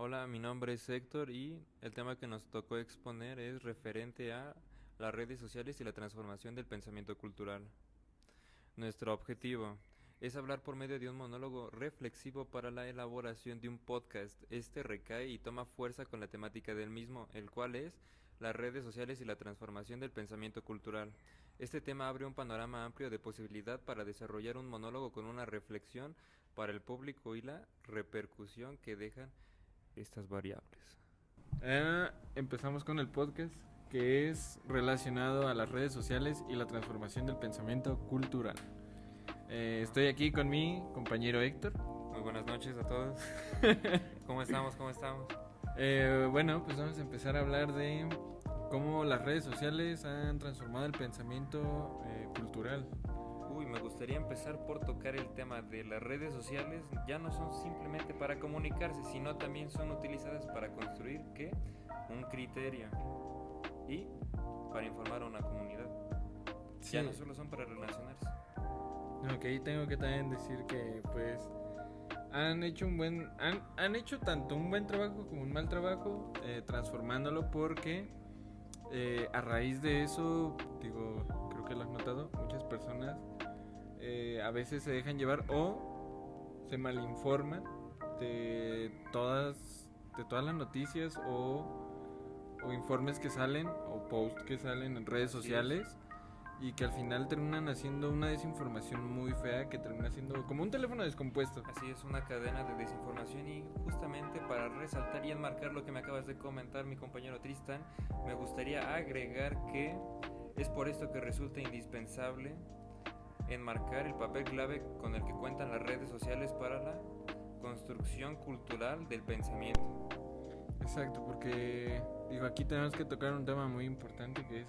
Hola, mi nombre es Héctor y el tema que nos tocó exponer es referente a las redes sociales y la transformación del pensamiento cultural. Nuestro objetivo es hablar por medio de un monólogo reflexivo para la elaboración de un podcast. Este recae y toma fuerza con la temática del mismo, el cual es las redes sociales y la transformación del pensamiento cultural. Este tema abre un panorama amplio de posibilidad para desarrollar un monólogo con una reflexión para el público y la repercusión que dejan estas variables. Empezamos con el podcast que es relacionado a las redes sociales y la transformación del pensamiento cultural. Estoy aquí con mi compañero Héctor. Muy buenas noches a todos. ¿Cómo estamos? ¿Cómo estamos? Bueno, pues vamos a empezar a hablar de cómo las redes sociales han transformado el pensamiento cultural. Uy, me gustaría empezar por tocar el tema de las redes sociales. Ya no son simplemente para comunicarse, sino también son utilizadas para construir ¿qué? Un criterio y para informar a una comunidad. Sí. Ya no solo son para relacionarse. Ok, tengo que también decir que pues han hecho tanto un buen trabajo como un mal trabajo transformándolo porque a raíz de eso, digo, creo que lo has notado, muchas personas a veces se dejan llevar o se malinforman de todas las noticias o informes que salen o posts que salen en redes sociales y que al final terminan haciendo una desinformación muy fea que termina siendo como un teléfono descompuesto. Así es, una cadena de desinformación y justamente para resaltar y enmarcar lo que me acabas de comentar mi compañero Tristan, me gustaría agregar que es por esto que resulta indispensable enmarcar el papel clave con el que cuentan las redes sociales para la construcción cultural del pensamiento. Exacto, porque digo, aquí tenemos que tocar un tema muy importante que es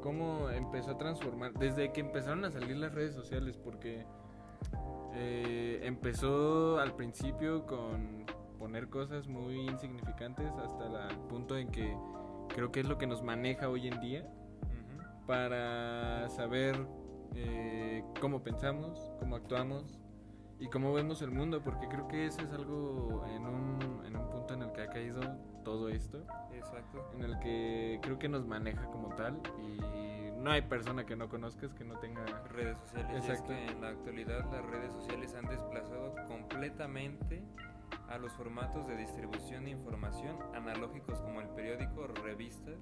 cómo empezó a transformar, desde que empezaron a salir las redes sociales, porque empezó al principio con poner cosas muy insignificantes hasta el punto en que creo que es lo que nos maneja hoy en día para saber cómo pensamos, cómo actuamos y cómo vemos el mundo, porque creo que eso es algo en un punto en el que ha caído todo esto. Exacto. En el que creo que nos maneja como tal y no hay persona que no conozcas que no tenga redes sociales. Exacto. Y es que en la actualidad las redes sociales han desplazado completamente a los formatos de distribución de información analógicos como el periódico, revistas.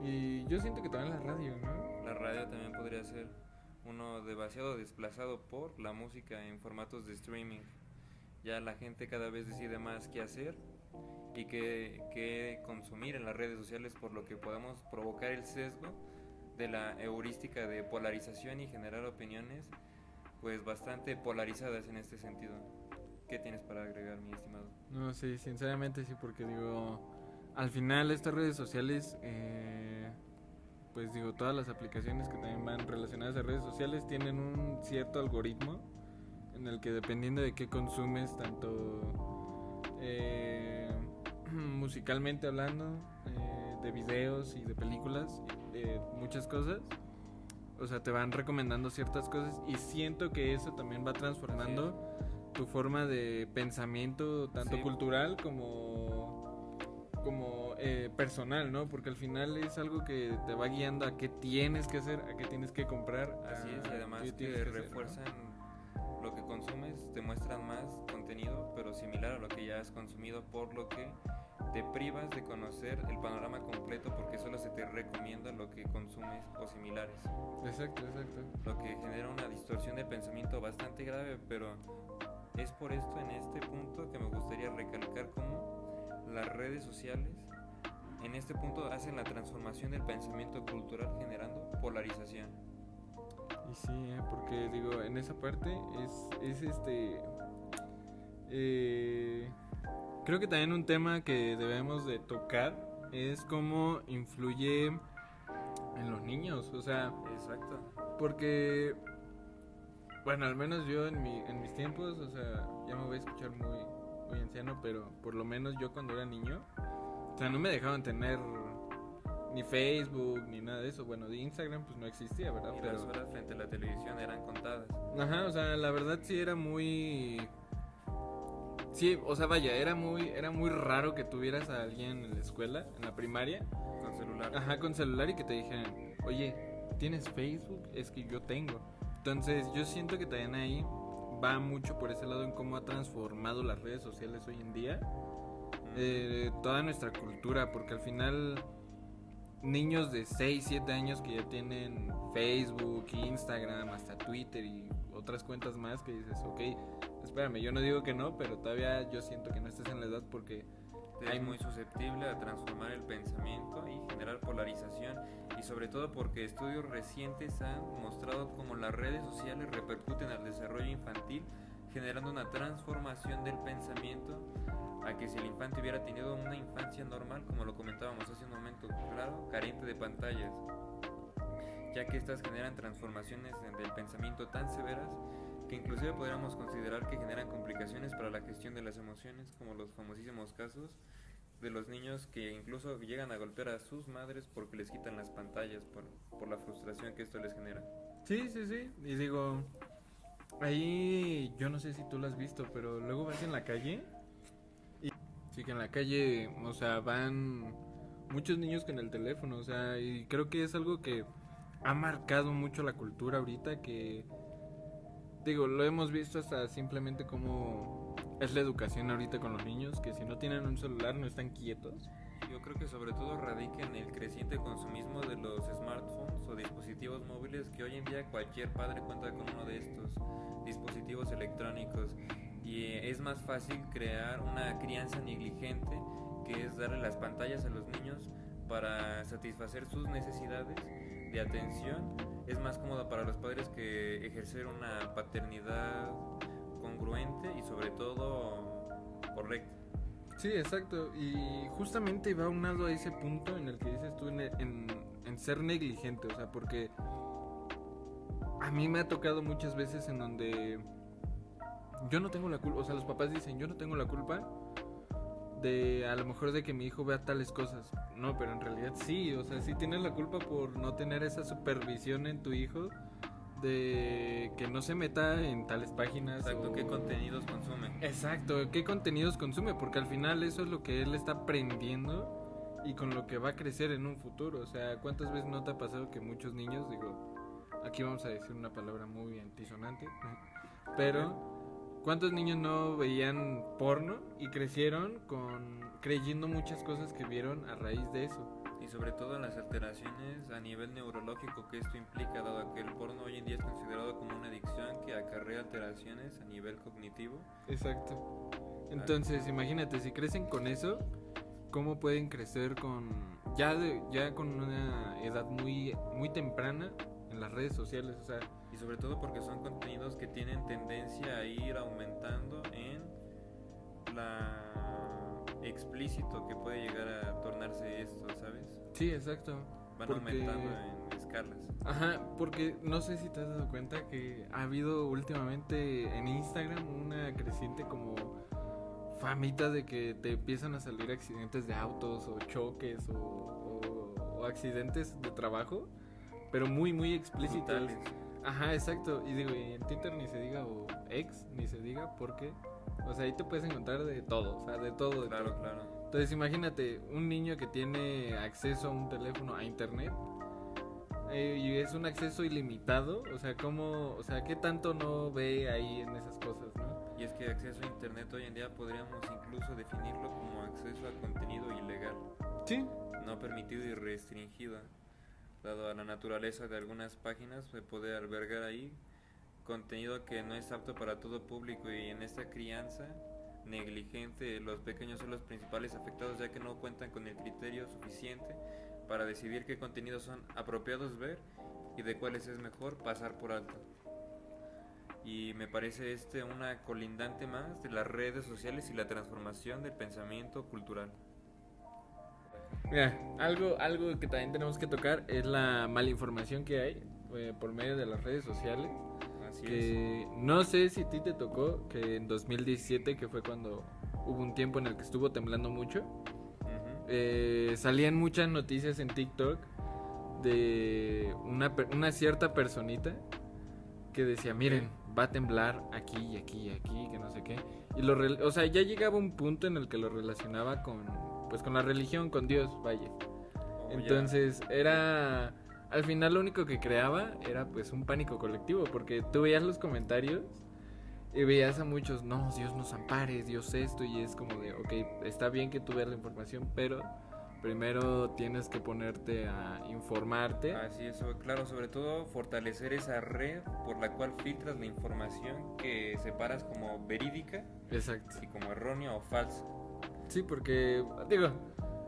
Y yo siento que también la radio, ¿no? La radio también podría ser uno demasiado desplazado por la música en formatos de streaming. Ya la gente cada vez decide más qué hacer y qué consumir en las redes sociales, por lo que podemos provocar el sesgo de la heurística de polarización y generar opiniones pues bastante polarizadas en este sentido. ¿Qué tienes para agregar, mi estimado? No, sí, sinceramente sí, porque digo, al final estas redes sociales, pues digo, todas las aplicaciones que también van relacionadas a redes sociales tienen un cierto algoritmo en el que dependiendo de qué consumes, tanto musicalmente hablando, de videos y de películas, de muchas cosas, o sea, te van recomendando ciertas cosas y siento que eso también va transformando tu forma de pensamiento, tanto cultural como personal, ¿no? Porque al final es algo que te va guiando a qué tienes que hacer, a qué tienes que comprar. Así es, y además te refuerzan hacer, ¿no? Lo que consumes, te muestran más contenido, pero similar a lo que ya has consumido, por lo que te privas de conocer el panorama completo porque solo se te recomienda lo que consumes o similares. Exacto. Lo que genera una distorsión de pensamiento bastante grave, pero es por esto en este punto que me gustaría recalcar cómo las redes sociales en este punto hacen la transformación del pensamiento cultural generando polarización. Y sí, porque digo, en esa parte creo que también un tema que debemos de tocar es cómo influye en los niños, o sea, exacto, porque bueno, al menos yo en mis tiempos, o sea, ya me voy a escuchar muy anciano, pero por lo menos yo cuando era niño, o sea, no me dejaban tener ni Facebook ni nada de eso. Bueno, de Instagram pues no existía, ¿verdad? Y pero las horas frente a la televisión eran contadas. Ajá, o sea, la verdad sí era muy Sí, o sea, vaya, era muy raro que tuvieras a alguien en la escuela, en la primaria. Con celular. Ajá, con celular y que te dijeran, oye, ¿tienes Facebook? Es que yo tengo. Entonces, yo siento que también ahí va mucho por ese lado en cómo ha transformado las redes sociales hoy en día. Toda nuestra cultura, porque al final niños de 6, 7 años que ya tienen Facebook, Instagram, hasta Twitter y otras cuentas más que dices, ok, espérame, yo no digo que no, pero todavía yo siento que no estás en la edad porque Es muy susceptible a transformar el pensamiento y generar polarización, y sobre todo porque estudios recientes han mostrado cómo las redes sociales repercuten al desarrollo infantil, generando una transformación del pensamiento a que si el infante hubiera tenido una infancia normal, como lo comentábamos hace un momento, claro, carente de pantallas, ya que estas generan transformaciones del pensamiento tan severas que inclusive podríamos considerar que generan complicaciones para la gestión de las emociones, como los famosísimos casos de los niños que incluso llegan a golpear a sus madres porque les quitan las pantallas por la frustración que esto les genera. Sí, sí, sí. Y digo, ahí yo no sé si tú lo has visto, pero luego vas en la calle y sí que en la calle, o sea, van muchos niños con el teléfono, o sea, y creo que es algo que ha marcado mucho la cultura ahorita, que digo, lo hemos visto hasta simplemente como es la educación ahorita con los niños, que si no tienen un celular no están quietos. Yo creo que sobre todo radica en el creciente consumismo de los smartphones o dispositivos móviles, que hoy en día cualquier padre cuenta con uno de estos dispositivos electrónicos, y es más fácil crear una crianza negligente, que es darle las pantallas a los niños para satisfacer sus necesidades de atención. Es más cómodo para los padres que ejercer una paternidad congruente y sobre todo correcta. Sí, exacto. Y justamente va aunado a ese punto en el que dices tú en ser negligente. O sea, porque a mí me ha tocado muchas veces en donde yo no tengo la culpa. O sea, los papás dicen, yo no tengo la culpa de a lo mejor de que mi hijo vea tales cosas. No, pero en realidad sí. O sea, sí tienes la culpa por no tener esa supervisión en tu hijo, de que no se meta en tales páginas. Exacto, ¿qué contenidos consume? Exacto, qué contenidos consume, porque al final eso es lo que él está aprendiendo y con lo que va a crecer en un futuro. O sea, ¿cuántas veces no te ha pasado que muchos niños, digo, aquí vamos a decir una palabra muy antisonante, pero ¿cuántos niños no veían porno y crecieron creyendo muchas cosas que vieron a raíz de eso? Y sobre todo en las alteraciones a nivel neurológico que esto implica, dado que el porno hoy en día es considerado como una adicción que acarrea alteraciones a nivel cognitivo. Exacto. Entonces, imagínate, si crecen con eso, ¿cómo pueden crecer con ya con una edad muy muy temprana en las redes sociales? O sea, y sobre todo porque son contenidos que tienen tendencia a ir aumentando en la explícito que puede llegar a tornarse esto, ¿sabes? sí, exacto. Van aumentando en escalas. Ajá, porque no sé si te has dado cuenta que ha habido últimamente en Instagram una creciente como famita de que te empiezan a salir accidentes de autos o choques o accidentes de trabajo, pero muy muy explícitos. Brutales. Ajá, exacto. Y digo, y en Twitter ni se diga, o X ni se diga, porque, o sea, ahí te puedes encontrar de todo, o sea, de todo. Claro, claro. Entonces, imagínate un niño que tiene acceso a un teléfono, a internet, y es un acceso ilimitado, o sea, ¿qué tanto no ve ahí en esas cosas, no? Y es que acceso a internet hoy en día podríamos incluso definirlo como acceso a contenido ilegal, Sí. no permitido y restringido, dado a la naturaleza de algunas páginas se puede albergar ahí contenido que no es apto para todo público, y en esta crianza negligente los pequeños son los principales afectados, ya que no cuentan con el criterio suficiente para decidir qué contenidos son apropiados ver y de cuáles es mejor pasar por alto. Y me parece una colindante más de las redes sociales y la transformación del pensamiento cultural. Mira, algo que también tenemos que tocar es la mala información que hay por medio de las redes sociales. Así Que no sé si a ti te tocó que en 2017, que fue cuando hubo un tiempo en el que estuvo temblando mucho, salían muchas noticias en TikTok de una cierta personita que decía, miren, va a temblar aquí y aquí y aquí, que no sé qué. Y o sea, ya llegaba un punto en el que lo relacionaba con, pues con la religión, con Dios, vaya. Entonces era, al final lo único que creaba era pues un pánico colectivo, porque tú veías los comentarios y veías a muchos, no, Dios nos ampare, Dios esto, y es como de, ok, está bien que tú veas la información, pero primero tienes que ponerte a informarte. Así es, claro, sobre todo fortalecer esa red por la cual filtras la información que separas como verídica. Exacto. Y como errónea o falsa. Sí, porque, digo,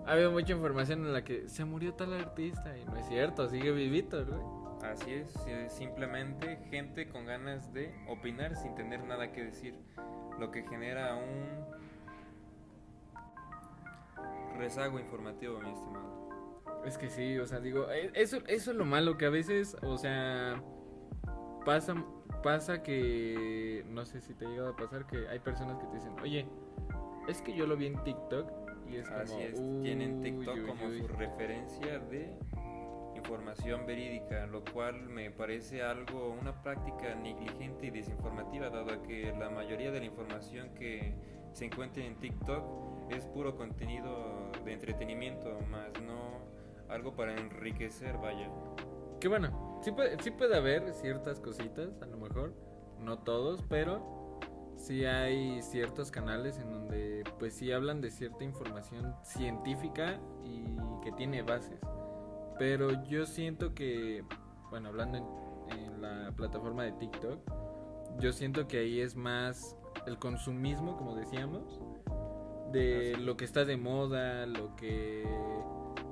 ha habido mucha información en la que se murió tal artista y no es cierto, sigue vivito, güey. Así es, simplemente gente con ganas de opinar sin tener nada que decir, lo que genera un rezago informativo, mi estimado. Es que sí, o sea, digo, eso es lo malo, que a veces, o sea, pasa que, no sé si te ha llegado a pasar, que hay personas que te dicen, oye, es que yo lo vi en TikTok, y es así como, es, tienen TikTok como su referencia de información verídica, lo cual me parece una práctica negligente y desinformativa, dado que la mayoría de la información que se encuentra en TikTok es puro contenido de entretenimiento, más no algo para enriquecer, vaya. Que bueno, sí puede haber ciertas cositas, a lo mejor, no todos, pero sí hay ciertos canales en donde pues sí hablan de cierta información científica y que tiene bases. Pero yo siento que, bueno, hablando en la plataforma de TikTok, yo siento que ahí es más el consumismo, como decíamos, de lo que está de moda, lo que...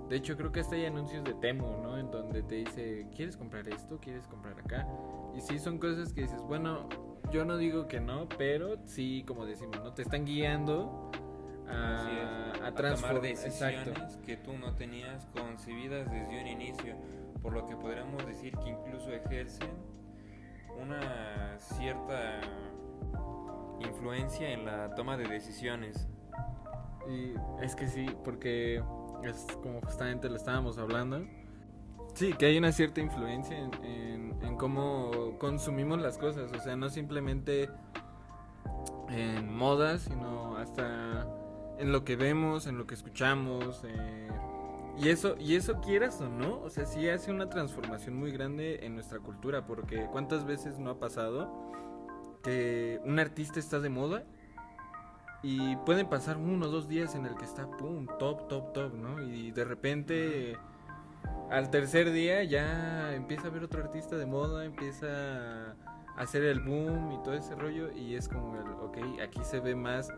De hecho, creo que hasta hay anuncios de Temu, ¿no? En donde te dice, ¿quieres comprar esto? ¿Quieres comprar acá? Y sí, son cosas que dices, bueno, yo no digo que no, pero sí, como decimos, ¿no? Te están guiando a tomar decisiones que tú no tenías concebidas desde un inicio, por lo que podríamos decir que incluso ejercen una cierta influencia en la toma de decisiones. Y es que sí, porque es como justamente lo estábamos hablando. Sí, que hay una cierta influencia en cómo consumimos las cosas. O sea, no simplemente en moda, sino hasta en lo que vemos, en lo que escuchamos. Y eso quieras o no, o sea, sí hace una transformación muy grande en nuestra cultura. Porque ¿cuántas veces no ha pasado que un artista está de moda? Y pueden pasar 1 o 2 días en el que está, pum, top, ¿no? Y de repente, al tercer día ya empieza a ver otro artista de moda, empieza a hacer el boom y todo ese rollo. Y es como, ok, aquí se ve más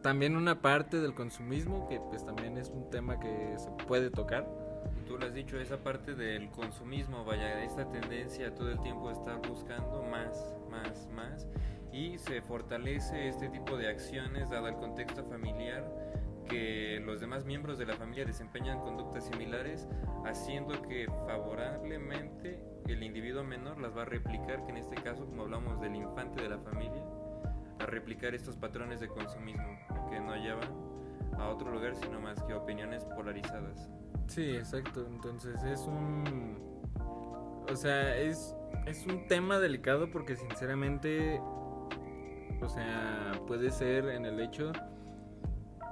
también una parte del consumismo, que pues también es un tema que se puede tocar. Tú lo has dicho, esa parte del consumismo, vaya, esta tendencia todo el tiempo estar buscando más. Y se fortalece este tipo de acciones dado el contexto familiar, que los demás miembros de la familia desempeñan conductas similares, haciendo que favorablemente el individuo menor las va a replicar, que en este caso, como hablamos del infante de la familia, a replicar estos patrones de consumismo que no llevan a otro lugar sino más que opiniones polarizadas. Sí, exacto. Entonces o sea, es un tema delicado, porque sinceramente, o sea, puede ser en el hecho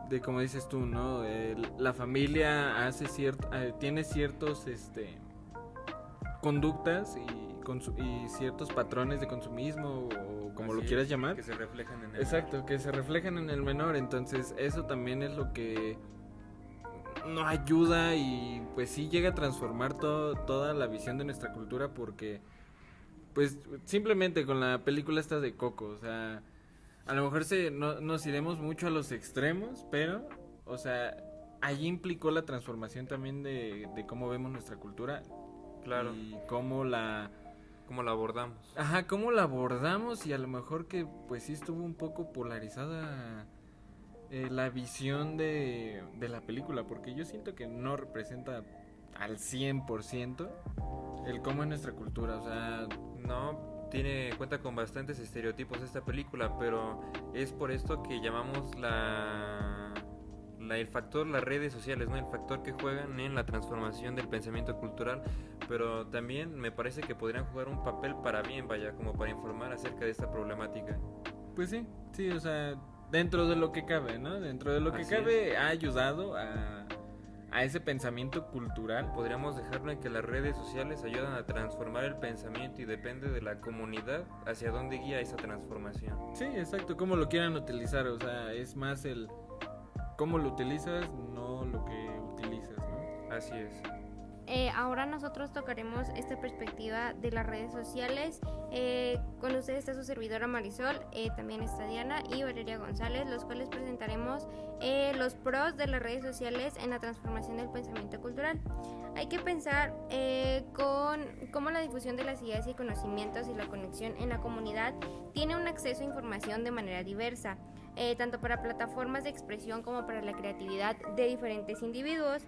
de, como dices tú, ¿no? La familia tiene ciertos conductas y ciertos patrones de consumismo, o como así lo quieras llamar, que se reflejan en el exacto, menor. Que se reflejan en el menor. Entonces eso también es lo que no ayuda, y pues sí llega a transformar toda la visión de nuestra cultura, porque pues simplemente con la película esta de Coco, o sea, a lo mejor nos iremos mucho a los extremos, pero, o sea, ahí implicó la transformación también de cómo vemos nuestra cultura. Claro. Y cómo la abordamos. Ajá, cómo la abordamos, y a lo mejor que pues sí estuvo un poco polarizada la visión de la película, porque yo siento que no representa al 100% el cómo es nuestra cultura, o sea... No, cuenta con bastantes estereotipos esta película, pero es por esto que llamamos la el factor, las redes sociales, ¿no? El factor que juegan en la transformación del pensamiento cultural, pero también me parece que podrían jugar un papel para bien, vaya, como para informar acerca de esta problemática. Pues sí, o sea, dentro de lo que cabe, ¿no? Dentro de lo que cabe ha ayudado a ese pensamiento cultural. Podríamos dejarlo en que las redes sociales ayudan a transformar el pensamiento y depende de la comunidad hacia dónde guía esa transformación. Sí, exacto, cómo lo quieran utilizar, o sea, es más el cómo lo utilizas, no lo que utilizas, ¿no? Así es. Ahora nosotros tocaremos esta perspectiva de las redes sociales. Con ustedes está su servidora Marisol, también está Diana y Valeria González, los cuales presentaremos los pros de las redes sociales en la transformación del pensamiento cultural. Hay que pensar con cómo la difusión de las ideas y conocimientos y la conexión en la comunidad tiene un acceso a información de manera diversa, tanto para plataformas de expresión como para la creatividad de diferentes individuos.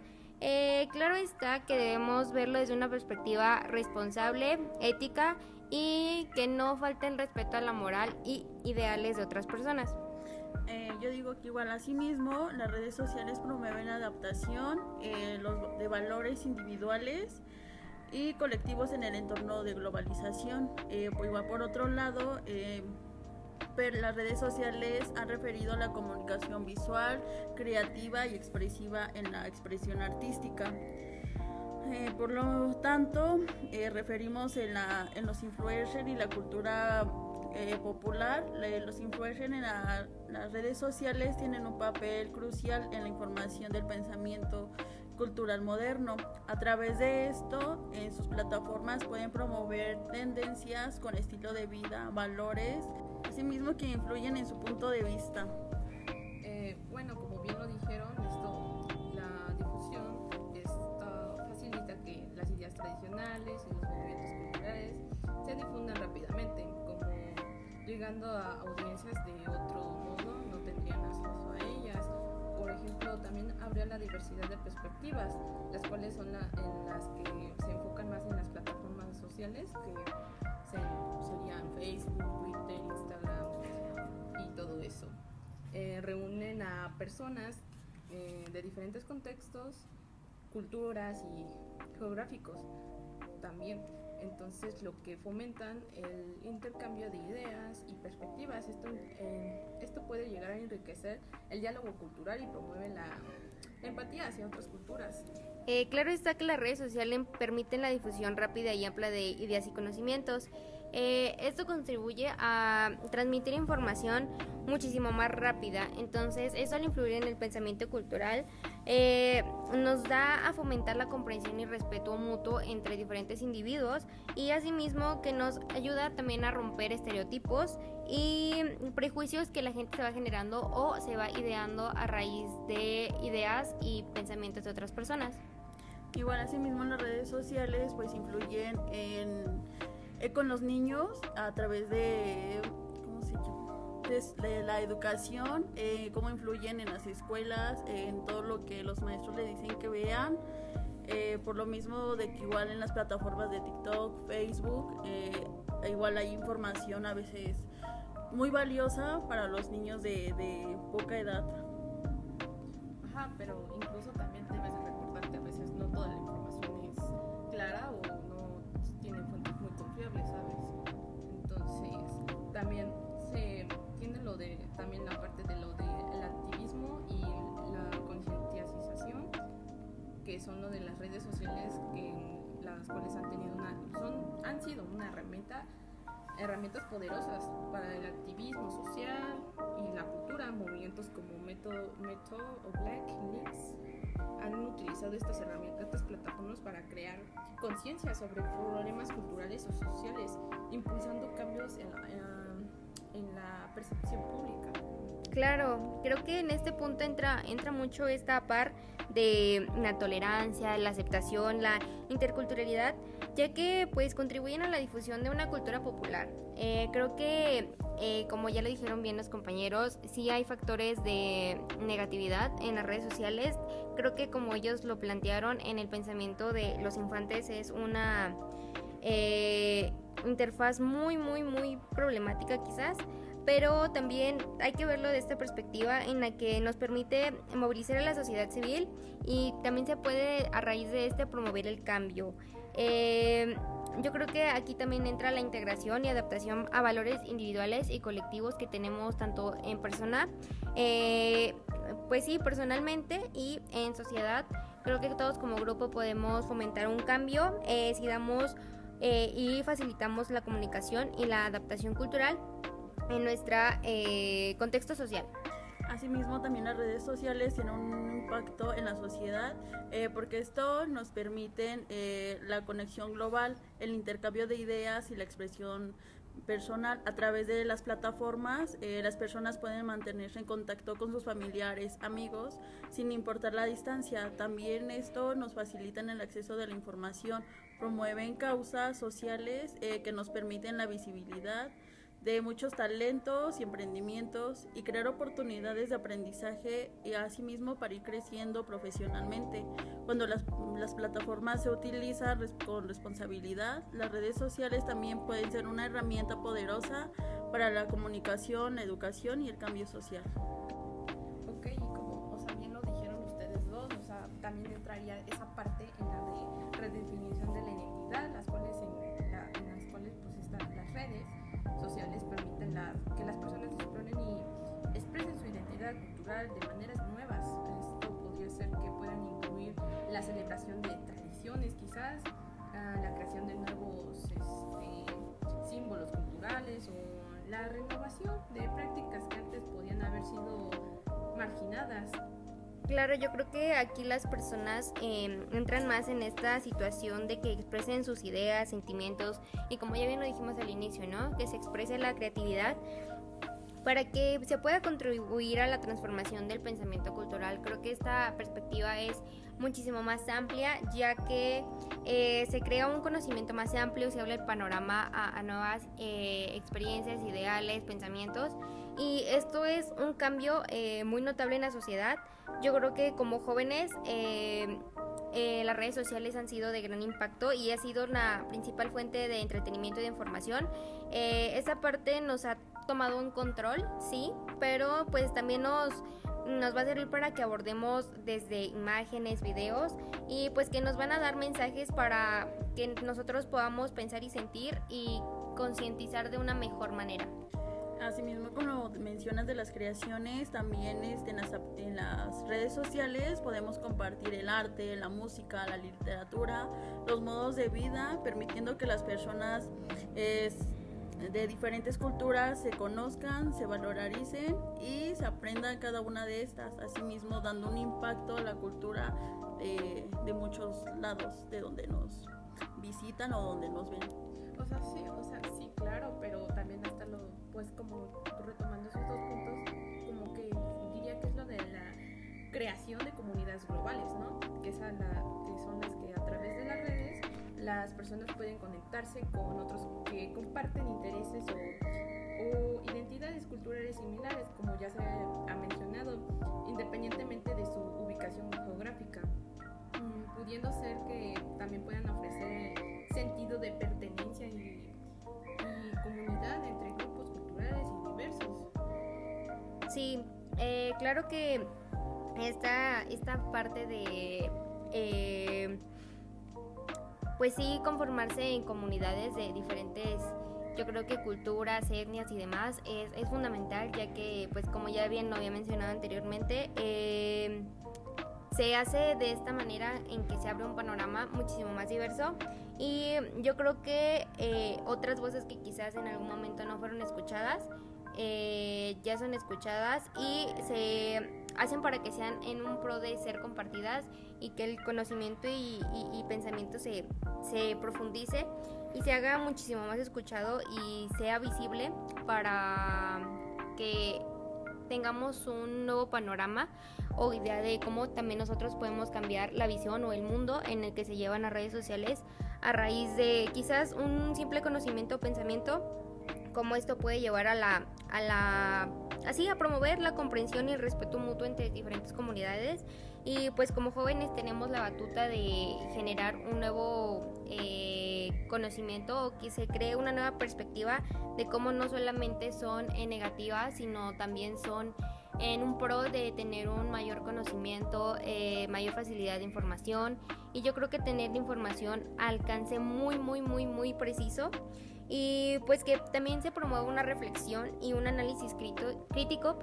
Claro está que debemos verlo desde una perspectiva responsable, ética y que no falte el respeto a la moral y ideales de otras personas. Yo digo que igual asimismo las redes sociales promueven la adaptación de valores individuales y colectivos en el entorno de globalización. Pues igual por otro lado, pero las redes sociales han referido a la comunicación visual, creativa y expresiva en la expresión artística. Por lo tanto, referimos en los influencers y la cultura popular. Los influencers en las redes sociales tienen un papel crucial en la información del pensamiento cultural moderno. A través de esto, en sus plataformas pueden promover tendencias con estilo de vida, valores, asimismo que influyen en su punto de vista. Bueno, como bien lo dijeron, la difusión facilita que las ideas tradicionales y los movimientos culturales se difundan rápidamente, como llegando a audiencias de otro modo no tendrían acceso a ellas. Por ejemplo, también habría la diversidad de perspectivas, las cuales son en las que se enfocan más en las plataformas sociales, que serían Facebook, Twitter, Instagram y todo eso. Reúnen a personas de diferentes contextos, culturas y geográficos también. Entonces, lo que fomentan el intercambio de ideas y perspectivas. Esto puede llegar a enriquecer el diálogo cultural y promueve la empatía hacia otras culturas. Claro está que las redes sociales permiten la difusión rápida y amplia de ideas y conocimientos. Esto contribuye a transmitir información muchísimo más rápida. Entonces, eso al influir en el pensamiento cultural nos da a fomentar la comprensión y respeto mutuo entre diferentes individuos y asimismo que nos ayuda también a romper estereotipos y prejuicios que la gente se va generando o se va ideando a raíz de ideas y pensamientos de otras personas. Igual asimismo las redes sociales pues influyen con los niños a través de la educación, cómo influyen en las escuelas, en todo lo que los maestros le dicen que vean, por lo mismo de que igual en las plataformas de TikTok, Facebook, igual hay información a veces muy valiosa para los niños de poca edad. Ajá, pero incluso también debes de recordar que a veces no toda la información es clara o no tiene fuentes muy confiables, ¿sabes? Entonces, también se tiene también la parte de lo del activismo y la concientización, que son lo de las redes sociales, las cuales han sido una herramientas poderosas para el activismo social y la cultura. Movimientos como Meto o Black Lives han utilizado estas plataformas para crear conciencia sobre problemas culturales o sociales, impulsando cambios en la percepción pública. Claro, creo que en este punto entra mucho esta par de la tolerancia, la aceptación, la interculturalidad, ya que pues contribuyen a la difusión de una cultura popular. Creo que, como ya lo dijeron bien los compañeros, sí hay factores de negatividad en las redes sociales. Creo que como ellos lo plantearon, en el pensamiento de los infantes es una interfaz muy, muy, muy problemática quizás, pero también hay que verlo de esta perspectiva en la que nos permite movilizar a la sociedad civil y también se puede a raíz de promover el cambio. Yo creo que aquí también entra la integración y adaptación a valores individuales y colectivos que tenemos tanto en persona, pues sí, personalmente y en sociedad. Creo que todos como grupo podemos fomentar un cambio si damos y facilitamos la comunicación y la adaptación cultural en nuestro contexto social. Asimismo, también las redes sociales tienen un impacto en la sociedad porque esto nos permite la conexión global, el intercambio de ideas y la expresión personal. A través de las plataformas, las personas pueden mantenerse en contacto con sus familiares, amigos, sin importar la distancia. También esto nos facilita el acceso de la información, promueven causas sociales que nos permiten la visibilidad de muchos talentos y emprendimientos y crear oportunidades de aprendizaje y asimismo para ir creciendo profesionalmente. Cuando las plataformas se utilizan con responsabilidad, las redes sociales también pueden ser una herramienta poderosa para la comunicación, la educación y el cambio social. Ok, y como bien lo dijeron ustedes dos, también entraría esa parte en la de redefinición de la identidad, las cuales pues están las redes sociales permiten que las personas exploren y expresen su identidad cultural de maneras nuevas. Esto podría ser que puedan incluir la celebración de tradiciones, quizás la creación de nuevos símbolos culturales o la renovación de prácticas que antes podían haber sido marginadas. Claro, yo creo que aquí las personas entran más en esta situación de que expresen sus ideas, sentimientos y como ya bien lo dijimos al inicio, ¿no? Que se exprese la creatividad para que se pueda contribuir a la transformación del pensamiento cultural. Creo que esta perspectiva es muchísimo más amplia, ya que se crea un conocimiento más amplio, se habla el panorama a nuevas experiencias, ideales, pensamientos, y esto es un cambio muy notable en la sociedad. Yo creo que como jóvenes las redes sociales han sido de gran impacto y ha sido la principal fuente de entretenimiento y de información. Esa parte nos ha tomado un control, sí, pero pues también nos va a servir para que abordemos desde imágenes, videos y pues que nos van a dar mensajes para que nosotros podamos pensar y sentir y concientizar de una mejor manera. Asimismo, como mencionas de las creaciones, también en las redes sociales podemos compartir el arte, la música, la literatura, los modos de vida, permitiendo que las personas de diferentes culturas se conozcan, se valoricen y se aprendan cada una de estas, asimismo dando un impacto a la cultura de muchos lados de donde nos visitan o donde nos ven. Sí, claro, pero también hasta pues como retomando esos dos puntos, como que diría que es lo de la creación de comunidades globales, ¿no? Que son las que a través de las redes las personas pueden conectarse con otros que comparten intereses o identidades culturales similares, como ya se ha mencionado, independientemente de su ubicación geográfica, pudiendo ser que también puedan ofrecer sentido de pertenencia y comunidad entre grupos culturales y diversos. Sí, claro que esta parte de pues sí, conformarse en comunidades de diferentes, yo creo que culturas, etnias y demás es fundamental, ya que pues como ya bien lo había mencionado anteriormente, se hace de esta manera en que se abre un panorama muchísimo más diverso y yo creo que otras voces que quizás en algún momento no fueron escuchadas ya son escuchadas y se hacen para que sean en un pro de ser compartidas y que el conocimiento y pensamiento se profundice y se haga muchísimo más escuchado y sea visible para que tengamos un nuevo panorama o idea de cómo también nosotros podemos cambiar la visión o el mundo en el que se llevan las redes sociales a raíz de quizás un simple conocimiento o pensamiento cómo esto puede llevar así a promover la comprensión y el respeto mutuo entre diferentes comunidades. Y pues como jóvenes tenemos la batuta de generar un nuevo conocimiento, o que se cree una nueva perspectiva de cómo no solamente son negativas, sino también son en un pro de tener un mayor conocimiento, mayor facilidad de información. Y yo creo que tener la información al alcance muy preciso, y pues que también se promueva una reflexión y un análisis crítico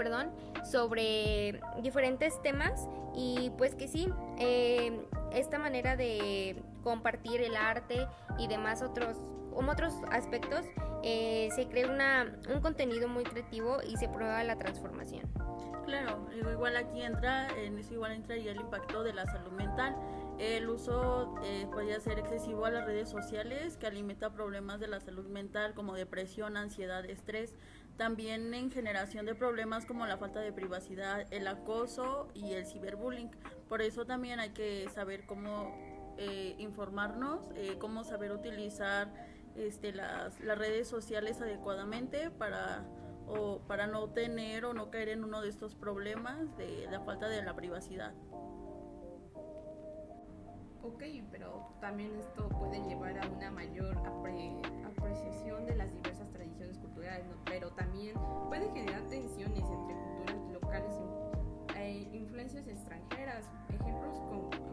sobre diferentes temas. Y pues que sí, esta manera de compartir el arte y demás otros aspectos, se crea un contenido muy creativo y se prueba la transformación. Claro, igual aquí entraría el impacto de la salud mental. El uso podría ser excesivo a las redes sociales, que alimenta problemas de la salud mental como depresión, ansiedad, estrés. También en generación de problemas como la falta de privacidad, el acoso y el ciberbullying. Por eso también hay que saber cómo informarnos, cómo saber utilizar las redes sociales adecuadamente para no tener o no caer en uno de estos problemas de la falta de la privacidad. Ok, pero también esto puede llevar a una mayor apreciación de las diversas tradiciones culturales, ¿no? Pero también puede generar tensiones entre culturas locales e influencias extranjeras.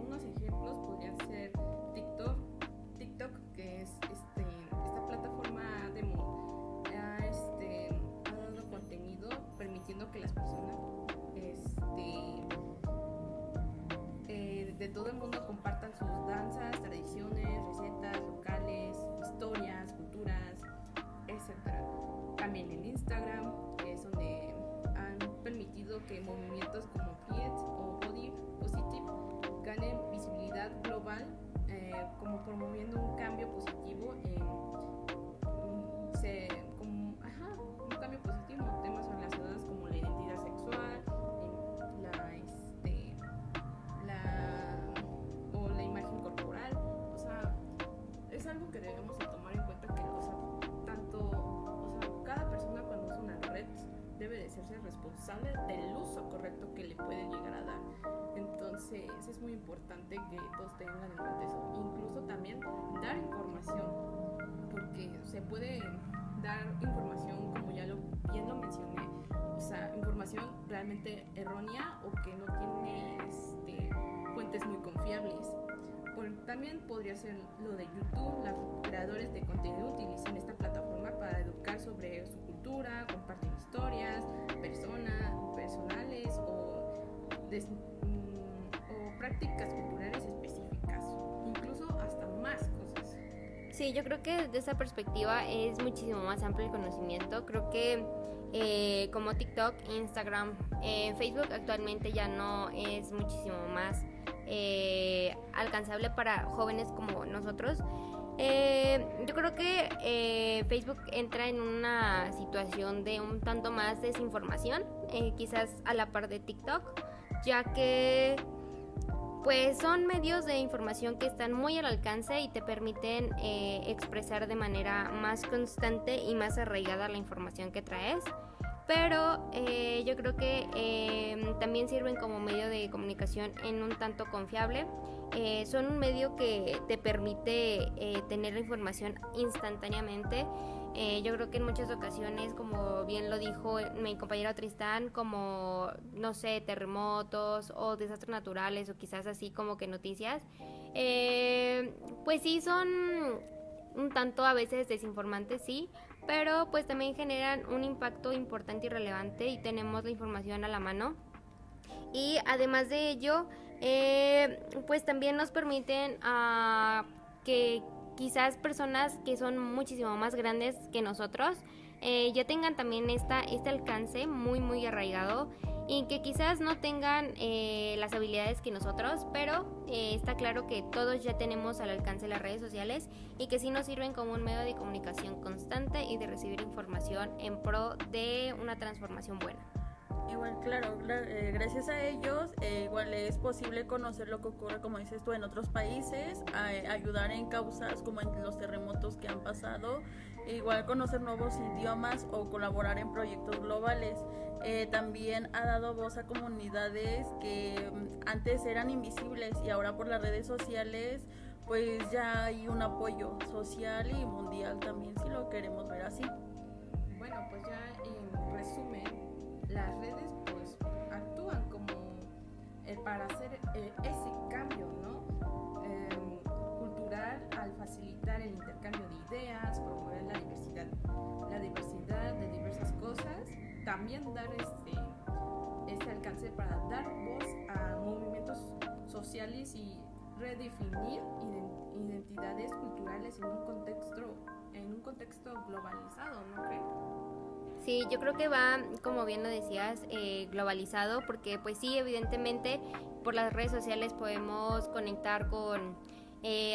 Unos ejemplos podrían ser TikTok, que es esta plataforma ha dado contenido permitiendo que las personas de todo el mundo compartan sus danzas, tradiciones, recetas locales, historias, culturas, etc. También en Instagram, que es donde han permitido que movimientos como Kids o Body Positive ganen visibilidad global, como promoviendo un cambio positivo temas relacionados como la identidad sexual, la imagen corporal. O sea, es algo que debemos de tomar en cuenta, que cada persona cuando usa una red debe de serse responsable del uso correcto que le puede llegar a dar. Entonces es muy importante que todos tengan en cuenta eso. Incluso también dar información, porque se puede dar información, como ya bien lo mencioné, o sea, información realmente errónea o que no tiene fuentes muy confiables. También podría ser lo de YouTube. Los creadores de contenido utilizan esta plataforma para educar sobre su cultura, comparten historias, personales o prácticas culturales específicas, incluso hasta más cosas. Sí, yo creo que desde esa perspectiva es muchísimo más amplio el conocimiento. Creo que como TikTok, Instagram, Facebook actualmente ya no es muchísimo más alcanzable para jóvenes como nosotros. Yo creo que Facebook entra en una situación de un tanto más desinformación, quizás a la par de TikTok, ya que pues son medios de información que están muy al alcance y te permiten expresar de manera más constante y más arraigada la información que traes. Pero yo creo que también sirven como medio de comunicación en un tanto confiable. Son un medio que te permite tener la información instantáneamente. Yo creo que en muchas ocasiones, como bien lo dijo mi compañero Tristán, como, no sé, terremotos o desastres naturales o quizás así como que noticias, pues sí son un tanto a veces desinformantes, sí, pero pues también generan un impacto importante y relevante y tenemos la información a la mano. Y además de ello, pues también nos permiten que quizás personas que son muchísimo más grandes que nosotros ya tengan también este alcance muy arraigado, y que quizás no tengan las habilidades que nosotros, pero está claro que todos ya tenemos al alcance las redes sociales y que sí nos sirven como un medio de comunicación constante y de recibir información en pro de una transformación buena. Igual, claro, gracias a ellos, igual es posible conocer lo que ocurre, como dices tú, en otros países, ayudar en causas como en los terremotos que han pasado, igual conocer nuevos idiomas o colaborar en proyectos globales. También ha dado voz a comunidades que antes eran invisibles y ahora por las redes sociales pues ya hay un apoyo social y mundial también, si lo queremos ver así. Bueno, pues ya en resumen, las redes pues actúan como para hacer ese cambio, ¿no? Cultural, al facilitar el intercambio de ideas, promover la diversidad de diversas cosas, también dar este alcance para dar voz a movimientos sociales y redefinir identidades culturales en un contexto globalizado, ¿no crees? Sí, yo creo que va, como bien lo decías, globalizado, porque pues sí, evidentemente por las redes sociales podemos conectar con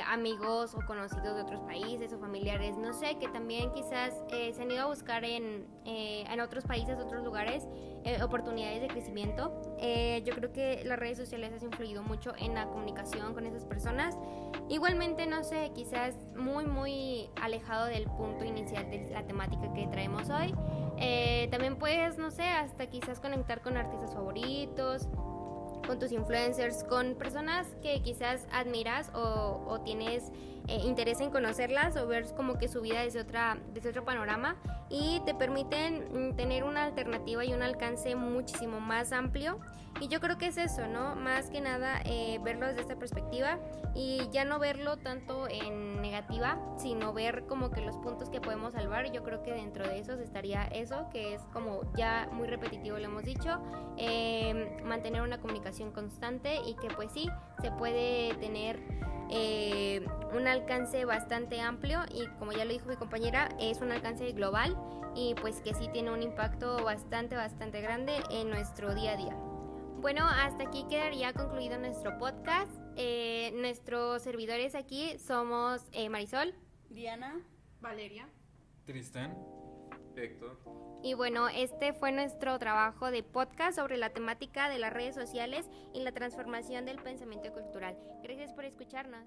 amigos o conocidos de otros países o familiares, no sé, que también quizás se han ido a buscar en otros países, otros lugares, oportunidades de crecimiento. Yo creo que las redes sociales han influido mucho en la comunicación con esas personas. Igualmente, no sé, quizás muy alejado del punto inicial de la temática que traemos hoy. También puedes, no sé, hasta quizás conectar con artistas favoritos, con tus influencers, con personas que quizás admiras o tienes interés en conocerlas o ver como que su vida desde otro panorama, y te permiten tener una alternativa y un alcance muchísimo más amplio. Y yo creo que es eso, ¿no? Más que nada verlo desde esta perspectiva y ya no verlo tanto en negativa, sino ver como que los puntos que podemos salvar. Yo creo que dentro de esos estaría eso, que es como ya muy repetitivo, lo hemos dicho, mantener una comunicación constante y que pues sí, se puede tener un alcance bastante amplio y como ya lo dijo mi compañera, es un alcance global y pues que sí tiene un impacto bastante grande en nuestro día a día. Bueno, hasta aquí quedaría concluido nuestro podcast. Nuestros servidores aquí somos Marisol, Diana, Valeria, Tristán. Héctor. y bueno, este fue nuestro trabajo de podcast sobre la temática de las redes sociales y la transformación del pensamiento cultural. Gracias por escucharnos.